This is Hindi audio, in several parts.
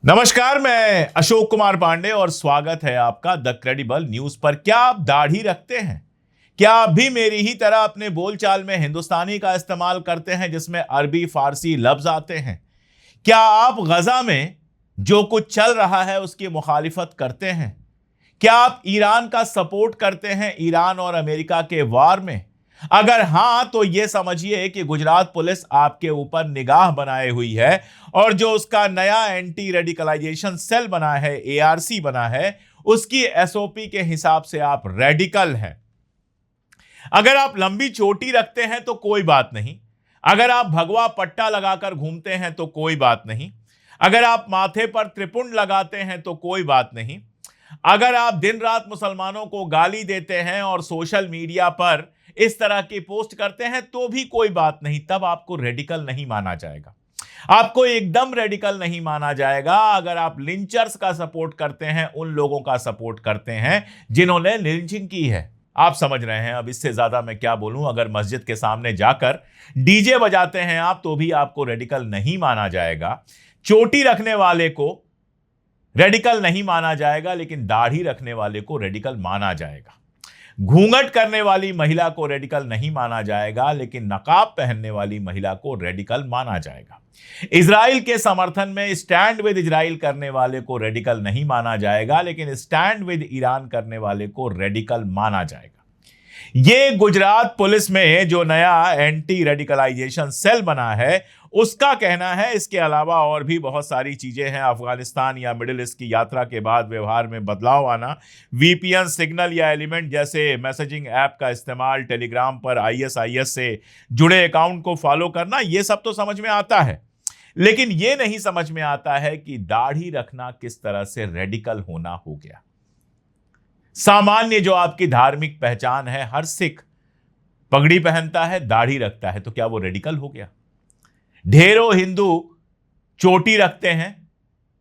नमस्कार, मैं अशोक कुमार पांडे और स्वागत है आपका द क्रेडिबल न्यूज पर। क्या आप दाढ़ी रखते हैं? क्या आप भी मेरी ही तरह अपने बोलचाल में हिंदुस्तानी का इस्तेमाल करते हैं जिसमें अरबी फारसी लफ्ज आते हैं? क्या आप गजा में जो कुछ चल रहा है उसकी मुखालिफत करते हैं? क्या आप ईरान का सपोर्ट करते हैं ईरान और अमेरिका के वार में? अगर हां तो यह समझिए कि गुजरात पुलिस आपके ऊपर निगाह बनाए हुई है और जो उसका नया एंटी रेडिकलाइजेशन सेल बना है, एआरसी बना है, उसकी एसओपी के हिसाब से आप रेडिकल हैं। अगर आप लंबी चोटी रखते हैं तो कोई बात नहीं। अगर आप भगवा पट्टा लगाकर घूमते हैं तो कोई बात नहीं। अगर आप माथे पर त्रिपुंड लगाते हैं तो कोई बात नहीं। अगर आप दिन रात मुसलमानों को गाली देते हैं और सोशल मीडिया पर इस तरह की पोस्ट करते हैं तो भी कोई बात नहीं, तब आपको रेडिकल नहीं माना जाएगा। आपको एकदम रेडिकल नहीं माना जाएगा अगर आप लिंचर्स का सपोर्ट करते हैं, उन लोगों का सपोर्ट करते हैं जिन्होंने लिंचिंग की है। आप समझ रहे हैं, अब इससे ज्यादा मैं क्या बोलूं। अगर मस्जिद के सामने जाकर डीजे बजाते हैं आप तो भी आपको रेडिकल नहीं माना जाएगा। चोटी रखने वाले को रेडिकल नहीं माना जाएगा, लेकिन दाढ़ी रखने वाले को रेडिकल माना जाएगा। घूंघट करने वाली महिला को रेडिकल नहीं माना जाएगा, लेकिन नकाब पहनने वाली महिला को रेडिकल माना जाएगा। इजराइल के समर्थन में स्टैंड विद इजराइल करने वाले को रेडिकल नहीं माना जाएगा, लेकिन स्टैंड विद ईरान करने वाले को रेडिकल माना जाएगा। ये गुजरात पुलिस में जो नया एंटी रेडिकलाइजेशन सेल बना है उसका कहना है। इसके अलावा और भी बहुत सारी चीजें हैं। अफगानिस्तान या मिडिल ईस्ट की यात्रा के बाद व्यवहार में बदलाव आना, वीपीएन, सिग्नल या एलिमेंट जैसे मैसेजिंग ऐप का इस्तेमाल, टेलीग्राम पर आईएसआईएस से जुड़े अकाउंट को फॉलो करना, यह सब तो समझ में आता है, लेकिन यह नहीं समझ में आता है कि दाढ़ी रखना किस तरह से रेडिकल होना हो गया। सामान्य जो आपकी धार्मिक पहचान है, हर सिख पगड़ी पहनता है, दाढ़ी रखता है, तो क्या वो रेडिकल हो गया? ढेरों हिंदू चोटी रखते हैं,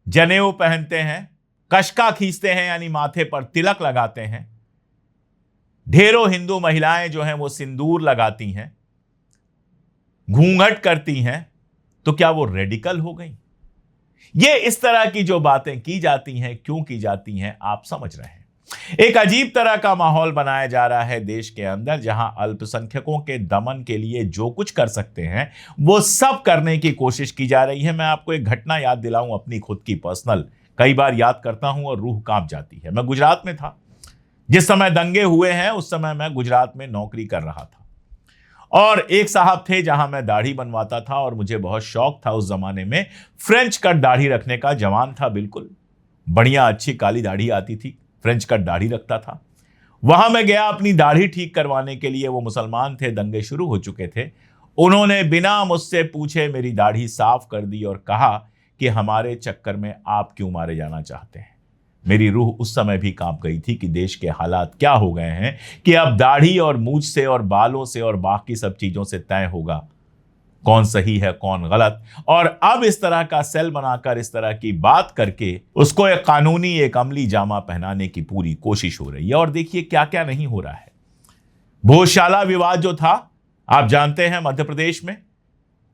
जनेऊ पहनते हैं, कशका खींचते हैं यानी माथे पर तिलक लगाते हैं। ढेरों हिंदू महिलाएं जो हैं वो सिंदूर लगाती हैं, घूंघट करती हैं, तो क्या वो रेडिकल हो गई? ये इस तरह की जो बातें की जाती हैं, क्यों की जाती हैं, आप समझ रहे हैं। एक अजीब तरह का माहौल बनाया जा रहा है देश के अंदर, जहां अल्पसंख्यकों के दमन के लिए जो कुछ कर सकते हैं वो सब करने की कोशिश की जा रही है। मैं आपको एक घटना याद दिलाऊं, अपनी खुद की पर्सनल, कई बार याद करता हूं और रूह कांप जाती है। मैं गुजरात में था, जिस समय दंगे हुए हैं उस समय मैं गुजरात में नौकरी कर रहा था और एक साहब थे जहां मैं दाढ़ी बनवाता था और मुझे बहुत शौक था उस जमाने में फ्रेंच कट दाढ़ी रखने का। जवान था, बिल्कुल बढ़िया अच्छी काली दाढ़ी आती थी, फ्रेंच कट दाढ़ी रखता था। वहां मैं गया अपनी दाढ़ी ठीक करवाने के लिए। वो मुसलमान थे, दंगे शुरू हो चुके थे। उन्होंने बिना मुझसे पूछे मेरी दाढ़ी साफ कर दी और कहा कि हमारे चक्कर में आप क्यों मारे जाना चाहते हैं। मेरी रूह उस समय भी कांप गई थी कि देश के हालात क्या हो गए हैं कि अब दाढ़ी और मूंछ से और बालों से और बाकी सब चीजों से तय होगा कौन सही है कौन गलत। और अब इस तरह का सेल बनाकर इस तरह की बात करके उसको एक कानूनी, एक अमली जामा पहनाने की पूरी कोशिश हो रही है। और देखिए क्या क्या नहीं हो रहा है। भोजशाला विवाद जो था, आप जानते हैं, मध्य प्रदेश में,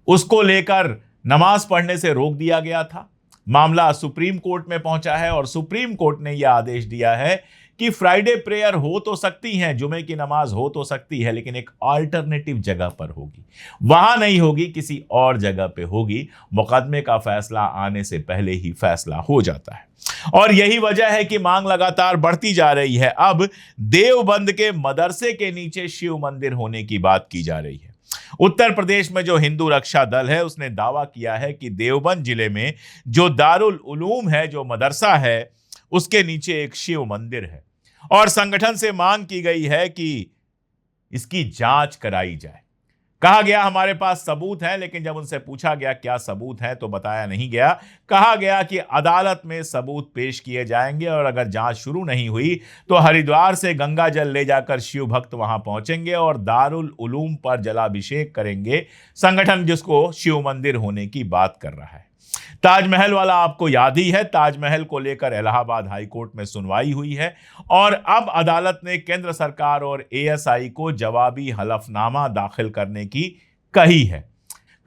उसको लेकर नमाज पढ़ने से रोक दिया गया था। मामला सुप्रीम कोर्ट में पहुंचा है और सुप्रीम कोर्ट ने यह आदेश दिया है कि फ्राइडे प्रेयर हो तो सकती है, जुमे की नमाज हो तो सकती है, लेकिन एक अल्टरनेटिव जगह पर होगी, वहां नहीं होगी, किसी और जगह पे होगी। मुकदमे का फैसला आने से पहले ही फैसला हो जाता है और यही वजह है कि मांग लगातार बढ़ती जा रही है। अब देवबंद के मदरसे के नीचे शिव मंदिर होने की बात की जा रही है। उत्तर प्रदेश में जो हिंदू रक्षा दल है उसने दावा किया है कि देवबंद जिले में जो दारुल उलूम है, जो मदरसा है, उसके नीचे एक शिव मंदिर है और संगठन से मांग की गई है कि इसकी जांच कराई जाए। कहा गया हमारे पास सबूत है, लेकिन जब उनसे पूछा गया क्या सबूत है तो बताया नहीं गया। कहा गया कि अदालत में सबूत पेश किए जाएंगे और अगर जांच शुरू नहीं हुई तो हरिद्वार से गंगा जल ले जाकर शिव भक्त वहां पहुंचेंगे और दारुल उलूम पर जलाभिषेक करेंगे। संगठन जिसको शिव मंदिर होने की बात कर रहा है। ताजमहल वाला आपको याद ही है, ताजमहल को लेकर इलाहाबाद हाईकोर्ट में सुनवाई हुई है और अब अदालत ने केंद्र सरकार और एएसआई को जवाबी हलफनामा दाखिल करने की कही है।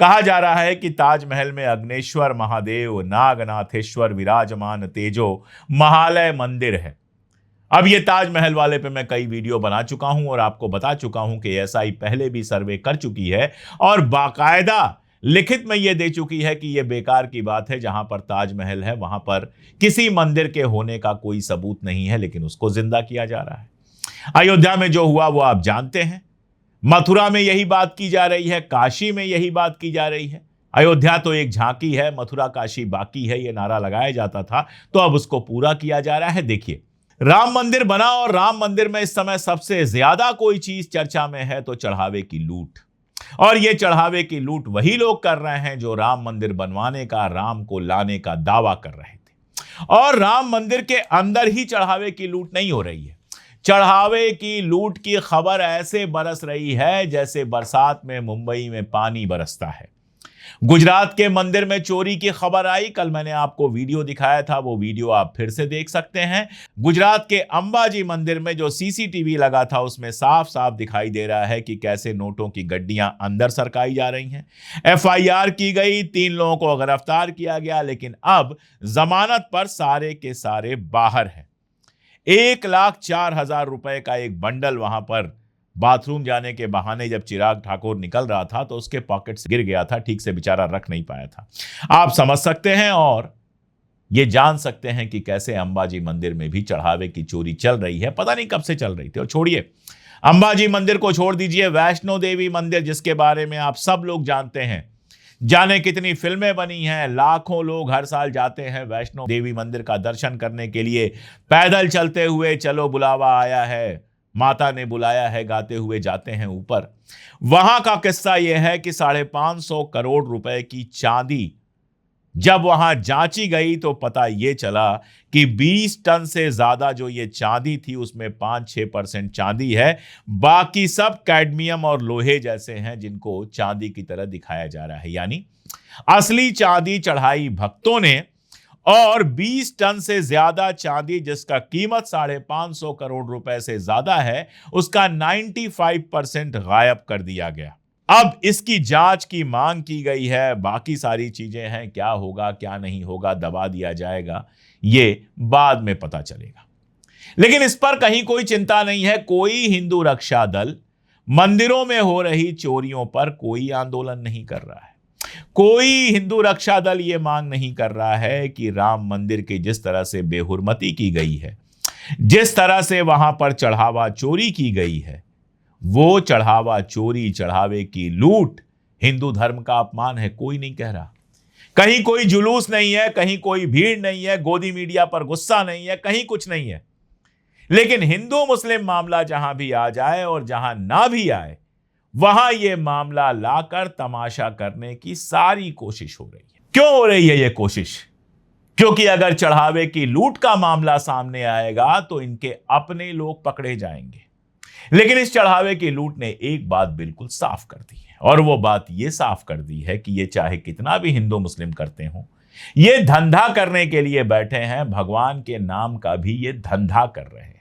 कहा जा रहा है कि ताजमहल में अग्नेश्वर महादेव नागनाथेश्वर विराजमान तेजो महालय मंदिर है। अब ये ताजमहल वाले पे मैं कई वीडियो बना चुका हूं और आपको बता चुका हूं कि एसआई पहले भी सर्वे कर चुकी है और बाकायदा लिखित में यह दे चुकी है कि यह बेकार की बात है। जहां पर ताजमहल है वहां पर किसी मंदिर के होने का कोई सबूत नहीं है, लेकिन उसको जिंदा किया जा रहा है। अयोध्या में जो हुआ वो आप जानते हैं, मथुरा में यही बात की जा रही है, काशी में यही बात की जा रही है। अयोध्या तो एक झांकी है, मथुरा काशी बाकी है, यह नारा लगाया जाता था, तो अब उसको पूरा किया जा रहा है। देखिए, राम मंदिर बना और राम मंदिर में इस समय सबसे ज्यादा कोई चीज चर्चा में है तो चढ़ावे की लूट। और ये चढ़ावे की लूट वही लोग कर रहे हैं जो राम मंदिर बनवाने का, राम को लाने का दावा कर रहे थे। और राम मंदिर के अंदर ही चढ़ावे की लूट नहीं हो रही है, चढ़ावे की लूट की खबर ऐसे बरस रही है जैसे बरसात में मुंबई में पानी बरसता है। गुजरात के मंदिर में चोरी की खबर आई, कल मैंने आपको वीडियो दिखाया था, वो वीडियो आप फिर से देख सकते हैं। गुजरात के अंबाजी मंदिर में जो सीसीटीवी लगा था उसमें साफ साफ दिखाई दे रहा है कि कैसे नोटों की गड्डियां अंदर सरकाई जा रही हैं। एफआईआर की गई, 3 लोगों को गिरफ्तार किया गया, लेकिन अब जमानत पर सारे के सारे बाहर हैं। 1,04,000 रुपए का एक बंडल वहां पर बाथरूम जाने के बहाने जब चिराग ठाकुर निकल रहा था तो उसके पॉकेट से गिर गया था, ठीक से बेचारा रख नहीं पाया था। आप समझ सकते हैं और ये जान सकते हैं कि कैसे अंबाजी मंदिर में भी चढ़ावे की चोरी चल रही है। पता नहीं कब से चल रही थी। और छोड़िए अंबाजी मंदिर को, छोड़ दीजिए वैष्णो देवी मंदिर, जिसके बारे में आप सब लोग जानते हैं, जाने कितनी फिल्में बनी हैं, लाखों लोग हर साल जाते हैं वैष्णो देवी मंदिर का दर्शन करने के लिए, पैदल चलते हुए, चलो बुलावा आया है, माता ने बुलाया है गाते हुए जाते हैं ऊपर। वहां का किस्सा यह है कि 550 करोड़ रुपए की चांदी जब वहां जांची गई तो पता यह चला कि 20 टन से ज्यादा जो ये चांदी थी उसमें 5-6% चांदी है, बाकी सब कैडमियम और लोहे जैसे हैं जिनको चांदी की तरह दिखाया जा रहा है। यानी असली चांदी चढ़ाई भक्तों ने और 20 टन से ज्यादा चांदी जिसका कीमत 550 करोड़ रुपए से ज्यादा है उसका 95% गायब कर दिया गया। अब इसकी जांच की मांग की गई है, बाकी सारी चीजें हैं, क्या होगा क्या नहीं होगा, दबा दिया जाएगा, ये बाद में पता चलेगा। लेकिन इस पर कहीं कोई चिंता नहीं है। कोई हिंदू रक्षा दल मंदिरों में हो रही चोरियों पर कोई आंदोलन नहीं कर रहा है। कोई हिंदू रक्षा दल यह मांग नहीं कर रहा है कि राम मंदिर की जिस तरह से बेहुरमती की गई है, जिस तरह से वहां पर चढ़ावा चोरी की गई है, वो चढ़ावा चोरी, चढ़ावे की लूट हिंदू धर्म का अपमान है। कोई नहीं कह रहा। कहीं कोई जुलूस नहीं है, कहीं कोई भीड़ नहीं है, गोदी मीडिया पर गुस्सा नहीं है, कहीं कुछ नहीं है। लेकिन हिंदू मुस्लिम मामला जहां भी आ जाए और जहां ना भी आए, वहां यह मामला लाकर तमाशा करने की सारी कोशिश हो रही है। क्यों हो रही है यह कोशिश? क्योंकि अगर चढ़ावे की लूट का मामला सामने आएगा तो इनके अपने लोग पकड़े जाएंगे। लेकिन इस चढ़ावे की लूट ने एक बात बिल्कुल साफ कर दी है, और वो बात यह साफ कर दी है कि ये चाहे कितना भी हिंदू मुस्लिम करते हों, ये धंधा करने के लिए बैठे हैं, भगवान के नाम का भी ये धंधा कर रहे हैं।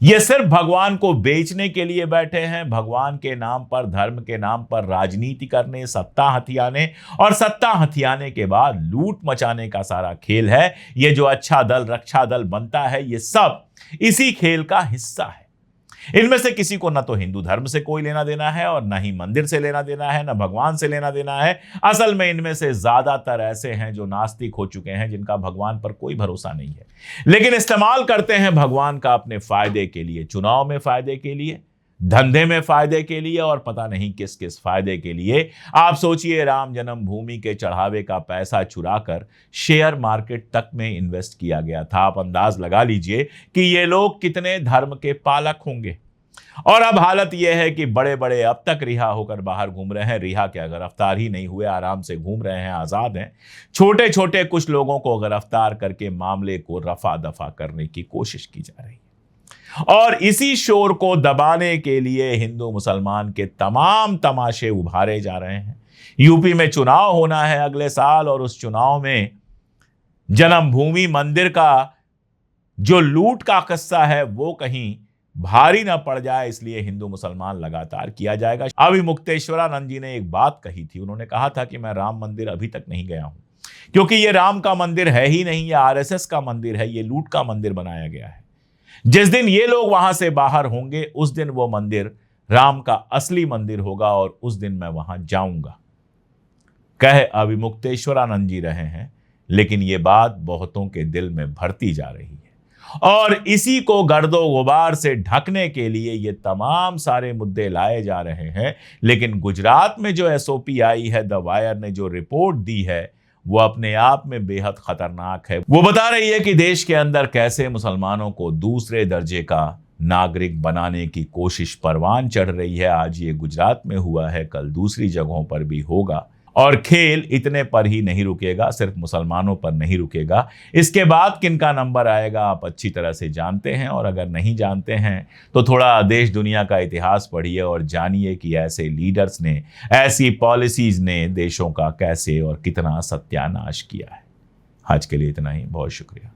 ये सिर्फ भगवान को बेचने के लिए बैठे हैं, भगवान के नाम पर, धर्म के नाम पर राजनीति करने, सत्ता हथियाने, और सत्ता हथियाने के बाद लूट मचाने का सारा खेल है। ये जो अच्छा दल, रक्षा दल बनता है, ये सब इसी खेल का हिस्सा है। इनमें से किसी को ना तो हिंदू धर्म से कोई लेना देना है और ना ही मंदिर से लेना देना है, ना भगवान से लेना देना है। असल में इनमें से ज्यादातर ऐसे हैं जो नास्तिक हो चुके हैं, जिनका भगवान पर कोई भरोसा नहीं है, लेकिन इस्तेमाल करते हैं भगवान का अपने फायदे के लिए, चुनाव में फायदे के लिए, धंधे में फायदे के लिए, और पता नहीं किस किस फायदे के लिए। आप सोचिए, राम जन्मभूमि के चढ़ावे का पैसा चुराकर शेयर मार्केट तक में इन्वेस्ट किया गया था। आप अंदाज लगा लीजिए कि ये लोग कितने धर्म के पालक होंगे। और अब हालत यह है कि बड़े बड़े अब तक रिहा होकर बाहर घूम रहे हैं। रिहा क्या, गिरफ्तार ही नहीं हुए, आराम से घूम रहे हैं, आजाद हैं। छोटे छोटे कुछ लोगों को गिरफ्तार करके मामले को रफा दफा करने की कोशिश की जा रही है। और इसी शोर को दबाने के लिए हिंदू मुसलमान के तमाम तमाशे उभारे जा रहे हैं। यूपी में चुनाव होना है अगले साल, और उस चुनाव में जन्मभूमि मंदिर का जो लूट का किस्सा है वो कहीं भारी ना पड़ जाए, इसलिए हिंदू मुसलमान लगातार किया जाएगा। अभिमुक्तेश्वरानंद जी ने एक बात कही थी, उन्होंने कहा था कि मैं राम मंदिर अभी तक नहीं गया हूं, क्योंकि ये राम का मंदिर है ही नहीं, ये आरएसएस का मंदिर है, ये लूट का मंदिर बनाया गया है। जिस दिन ये लोग वहां से बाहर होंगे उस दिन वो मंदिर राम का असली मंदिर होगा और उस दिन मैं वहां जाऊंगा, कह अभिमुक्तेश्वरानंद जी रहे हैं। लेकिन ये बात बहुतों के दिल में भरती जा रही है और इसी को गर्दो गुबार से ढकने के लिए ये तमाम सारे मुद्दे लाए जा रहे हैं। लेकिन गुजरात में जो एसओपी आई है, द वायर ने जो रिपोर्ट दी है, वो अपने आप में बेहद खतरनाक है। वो बता रही है कि देश के अंदर कैसे मुसलमानों को दूसरे दर्जे का नागरिक बनाने की कोशिश परवान चढ़ रही है। आज ये गुजरात में हुआ है, कल दूसरी जगहों पर भी होगा और खेल इतने पर ही नहीं रुकेगा, सिर्फ मुसलमानों पर नहीं रुकेगा। इसके बाद किनका नंबर आएगा आप अच्छी तरह से जानते हैं, और अगर नहीं जानते हैं तो थोड़ा देश दुनिया का इतिहास पढ़िए और जानिए कि ऐसे लीडर्स ने, ऐसी पॉलिसीज ने देशों का कैसे और कितना सत्यानाश किया है। आज के लिए इतना ही, बहुत शुक्रिया।